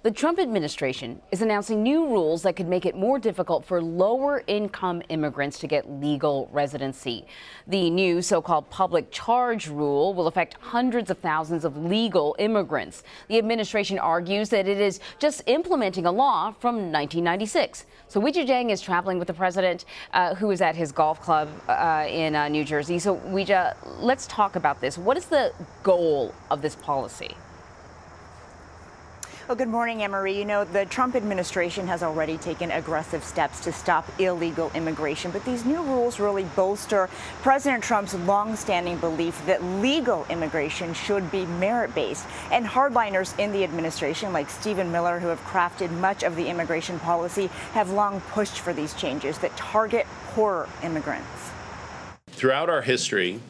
The Trump administration is announcing new rules that could make it more difficult for lower-income immigrants to get legal residency. The new so-called public charge rule will affect hundreds of thousands of legal immigrants. The administration argues that it is just implementing a law from 1996. So Weijia Jiang is traveling with the president, who is at his golf club in New Jersey. So Weijia, let's talk about this. What is the goal of this policy? Well, good morning, Anne-Marie. You know, the Trump administration has already taken aggressive steps to stop illegal immigration, but these new rules really bolster President Trump's longstanding belief that legal immigration should be merit-based. And hardliners in the administration, like Stephen Miller, who have crafted much of the immigration policy, have long pushed for these changes that target poorer immigrants. Throughout our history,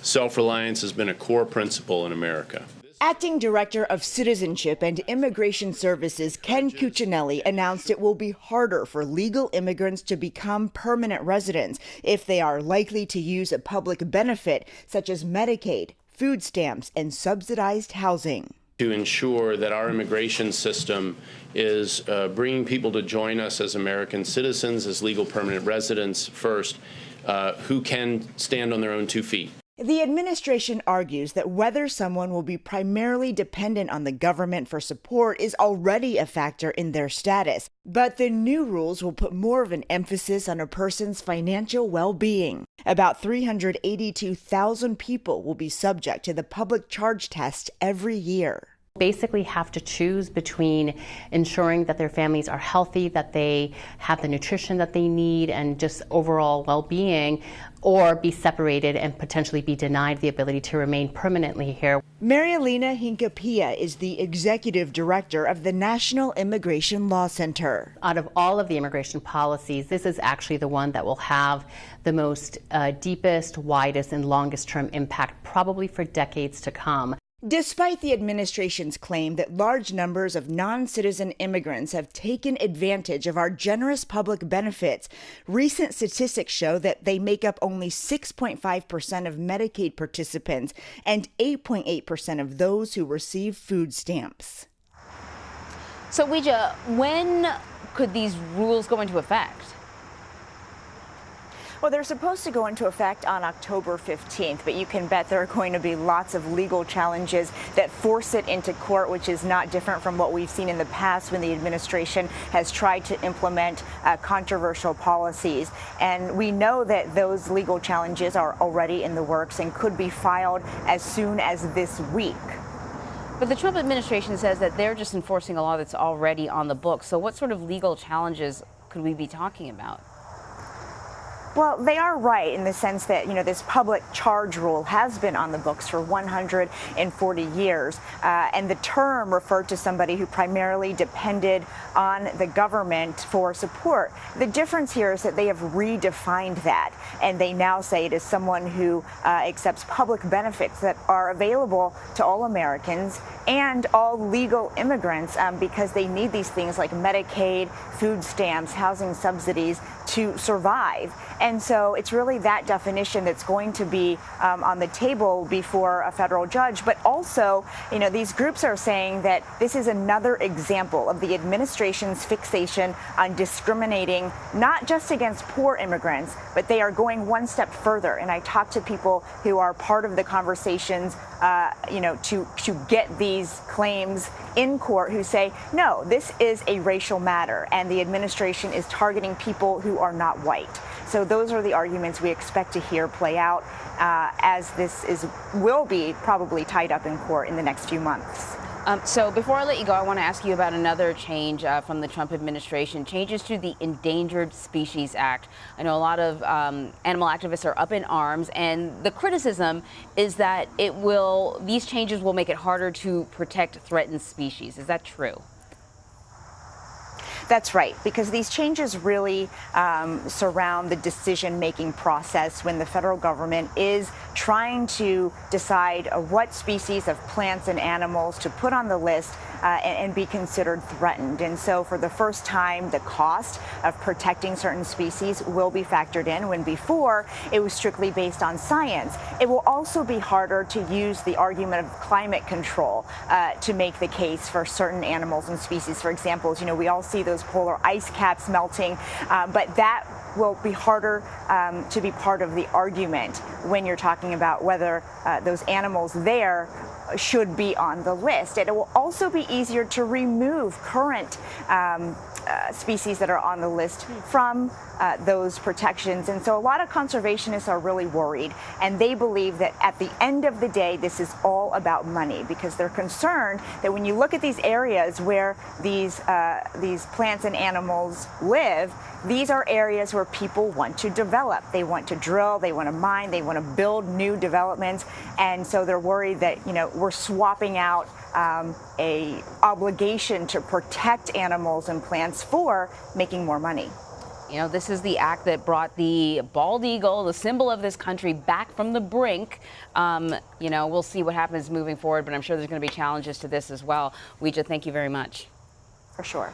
self-reliance has been a core principle in America. Acting Director of Citizenship and Immigration Services Ken Cuccinelli announced it will be harder for legal immigrants to become permanent residents if they are likely to use a public benefit such as Medicaid, food stamps, and subsidized housing. To ensure that our immigration system is bringing people to join us as American citizens, as legal permanent residents first, who can stand on their own 2 feet. The administration argues that whether someone will be primarily dependent on the government for support is already a factor in their status, but the new rules will put more of an emphasis on a person's financial well-being. About 382,000 people will be subject to the public charge test every year. Basically have to choose between ensuring that their families are healthy, that they have the nutrition that they need, and just overall well-being, or be separated and potentially be denied the ability to remain permanently here. Marielena Hincapilla is the executive director of the National Immigration Law Center. Out of all of the immigration policies, this is actually the one that will have the most deepest, widest, and longest-term impact, probably for decades to come. Despite the administration's claim that large numbers of non-citizen immigrants have taken advantage of our generous public benefits, recent statistics show that they make up only 6.5% of Medicaid participants and 8.8% of those who receive food stamps. So, Weijia, when could these rules go into effect? Well, they're supposed to go into effect on October 15th, but you can bet there are going to be lots of legal challenges that force it into court, which is not different from what we've seen in the past when the administration has tried to implement controversial policies. And we know that those legal challenges are already in the works and could be filed as soon as this week. But the Trump administration says that they're just enforcing a law that's already on the books. So what sort of legal challenges could we be talking about? Well, they are right in the sense that, you know, this public charge rule has been on the books for 140 years. And the term referred to somebody who primarily depended on the government for support. The difference here is that they have redefined that, and they now say it is someone who accepts public benefits that are available to all Americans and all legal immigrants because they need these things like Medicaid, food stamps, housing subsidies to survive. And so it's really that definition that's going to be on the table before a federal judge. But also, you know, these groups are saying that this is another example of the administration's fixation on discriminating not just against poor immigrants, but they are going one step further. And I talked to people who are part of the conversations, you know, to get these claims in court who say, no, this is a racial matter, and the administration is targeting people who are not white. So those are the arguments we expect to hear play out as this will be probably tied up in court in the next few months. So before I let you go, I want to ask you about another change from the Trump administration, changes to the Endangered Species Act. I know a lot of animal activists are up in arms, and the criticism is that these changes will make it harder to protect threatened species. Is that true? That's right, because these changes really surround the decision-making process when the federal government is trying to decide what species of plants and animals to put on the list and be considered threatened. And so for the first time, the cost of protecting certain species will be factored in, when before it was strictly based on science. It will also be harder to use the argument of climate control to make the case for certain animals and species. For example, you know, we all see those polar ice caps melting, but that will be harder to be part of the argument when you're talking about whether those animals there should be on the list. And it will also be easier to remove current species that are on the list from those protections. And so a lot of conservationists are really worried, and they believe that at the end of the day, this is all about money, because they're concerned that when you look at these areas where these plants and animals live, these are areas where people want to develop. They want to drill, they want to mine, they want to build new developments. And so they're worried that, you know, we're swapping out a obligation to protect animals and plants for making more money. You know, this is the act that brought the bald eagle, the symbol of this country, back from the brink. You know, we'll see what happens moving forward, but I'm sure there's going to be challenges to this as well. Weijia, thank you very much. For sure.